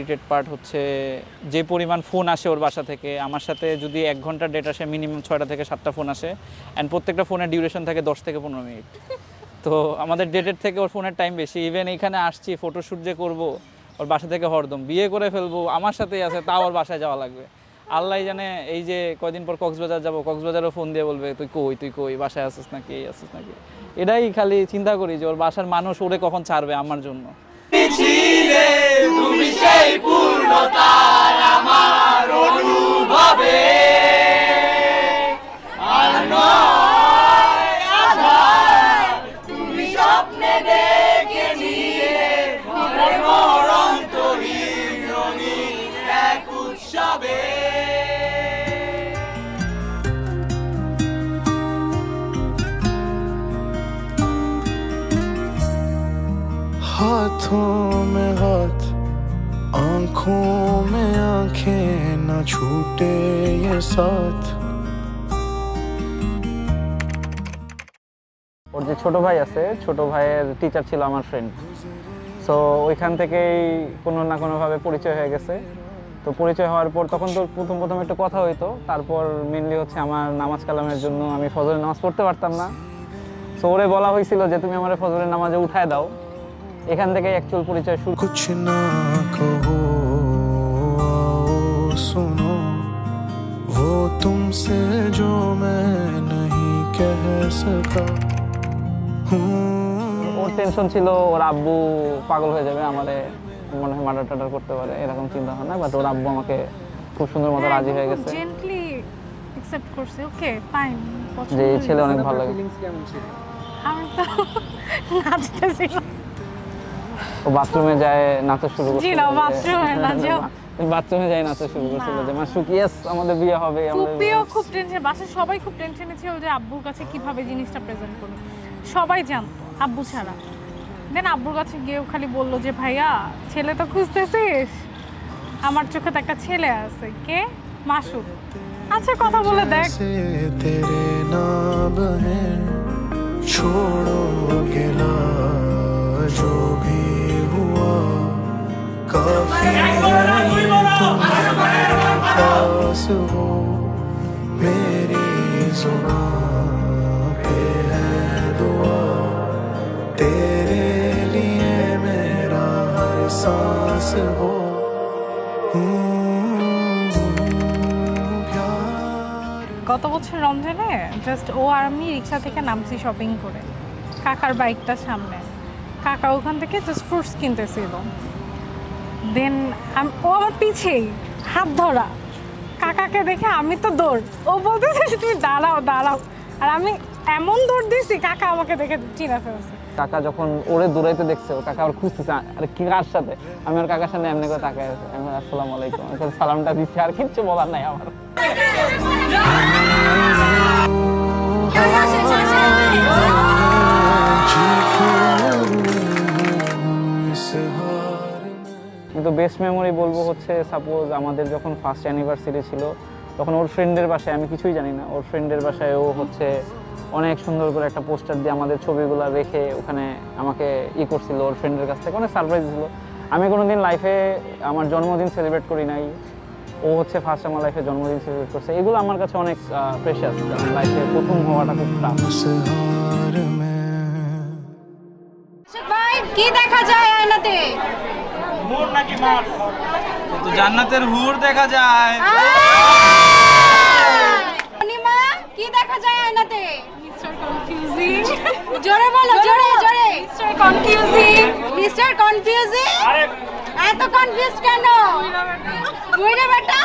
Irritate part হচ্ছে যে পরিমাণ ফোন আসে ওর বাসা থেকে। আমার সাথে যদি 1 ঘন্টার ডেট আসে, মিনিমাম 6টা থেকে 7টা ফোন আসে, অ্যান্ড প্রত্যেকটা ফোনের ডিউরেশন থাকে 10 থেকে 15 মিনিট। তো আমাদের ডেটের থেকে ওর ফোনের টাইম বেশি। ইভেন এইখানে আসছি ফটোশ্যুট যে করবো, ওর বাসা থেকে হরদম বিয়ে করে ফেলবো, আমার সাথেই আছে, তাও ওর বাসায় যাওয়া লাগবে। আল্লাহ জানে এই যে কয়দিন পর কক্সবাজার যাবো, কক্সবাজারও ফোন দিয়ে বলবে তুই কই বাসায় আসিস নাকি এটাই খালি চিন্তা করি যে ওর বাসার মানুষ ওরে কখন ছাড়বে আমার জন্য। তুমি সেই পূর্ণতা আমার অনুভবে, আর নয় আধার তুমি স্বপ্নে দেখে নিয়ে মরন্তহীন রঙিন এক উৎসবে। हाथों में हाथ आंखों में आंखें न छूटे ये साथ। ওর যে ছোট ভাই আছে, ছোট ভাইয়ের টিচার ছিল আমার ফ্রেন্ড। সো ওইখান থেকেই কোনো না কোনোভাবে পরিচয় হয়ে গেছে। তো পরিচয় হওয়ার পর তখন তো প্রথম একটু কথা হইতো, তারপর মেনলি হচ্ছে আমার নামাজ কালামের জন্য আমি ফজরের নামাজ পড়তে পারতাম না। সো ওরে বলা হয়েছিল যে তুমি আমার ফজরের নামাজে উঠায় দাও। এখান থেকে অ্যাকচুয়াল পরিচয় শুরু। कुछ ना कहो आओ सुनो वो तुमसे जो मैं नहीं कह सका। ওর টেনশন ছিল ওর আব্বু পাগল হয়ে যাবে, আমারে মনে হয় মার্ডার টার্ডার করতে পারে, এরকম চিন্তা ভাবনা। বাট ওর আব্বু আমাকে খুব সুন্দর মতো রাজি হয়ে গেছে জেন্টলি অ্যাকসেপ্ট করছে। ওকে ফাইন, যে এই ছেলে অনেক ভালো লাগে। আমি তো নাচতেছিলাম। ও বাথরুমে যায় নাচা শুরু করছিল। জি না, বাথরুমে না যাও। বাথরুমে যায় নাচা শুরু করছিল যে মাসুক ইয়েস আমাদের বিয়ে হবে। ফুপিও খুব টেনশন, বাসায় সবাই খুব টেনশনে ছিল যে আব্বুর কাছে কিভাবে জিনিসটা প্রেজেন্ট করবে। সবাই জানতো আব্বু ছাড়া। দেন আব্বুর কাছে গিয়েও খালি বললো যে ভাইয়া ছেলে তো খুঁজতেছিস, আমার চোখে তো একটা ছেলে আছে। কে? মাসুক। আচ্ছা কথা বলে দেখ। तेरे नाम है छोड़ो गिला जो भी हुआ काफी है तुम मेरे पास हो मेरी जुबान पे है दुआ तेरे लिए मेरा हर सांस हो। গত বছর রমজানে জাস্ট ও আর আমি রিক্সা থেকে নামছি শপিং করে, কাকার বাইকটা সামনে। কাকা ওখান থেকে জাস্ট ফ্রুটস কিনতেছিল। দেন ও আমার পিছেই হাত ধরা। কাকাকে দেখে আমি তো দৌড়, ও বলতেছে তুমি দাঁড়াও দাঁড়াও, আর আমি এমন দৌড় দিয়েছি কাকা আমাকে দেখে চিনা ফেলছে। কাকা যখন ওরে দৌড়াইতে দেখছে, ও কাকা আবার খুঁজতেছে আরে কি কার সাথে। আমি আর কাকার সামনে এমনি করে তাকাই আছে, আমি আসসালামু আলাইকুম, আমি সালামটা দিচ্ছি, আর কিচ্ছু বলার নাই আমার। কিন্তু বেস্ট মেমোরি বলবো হচ্ছে সাপোজ আমাদের যখন ফার্স্ট অ্যানিভার্সারি ছিল, তখন ওর ফ্রেন্ডের বাসায়, আমি কিছুই জানি না, ওর ফ্রেন্ডের বাসায় ও হচ্ছে অনেক সুন্দর করে একটা পোস্টার দিয়ে আমাদের ছবিগুলো রেখে ওখানে আমাকে করছিল। ওর ফ্রেন্ডের কাছ থেকে অনেক সারপ্রাইজ ছিল। আমি কোনোদিন লাইফে আমার জন্মদিন সেলিব্রেট করি নাই, ও হচ্ছে ফার্স্ট আমার লাইফে জন্মদিন সেলিব্রেট করছে। এগুলো আমার কাছে অনেক প্রেশাস, কারণ লাইফে প্রথম হওয়াটা খুব টাফ। ভাই কি দেখা যায় আয়নাতে? হুর নাকি মাছ? তো জান্নাতের হুর দেখা যায়। অনিমা কি দেখা যায় আয়নাতে? Mister confusing. জোরে বলো, জোরে জোরে। Mister confusing. Mister confusing? আরে এত কনফিউজ কেন? বুইড়া বেটা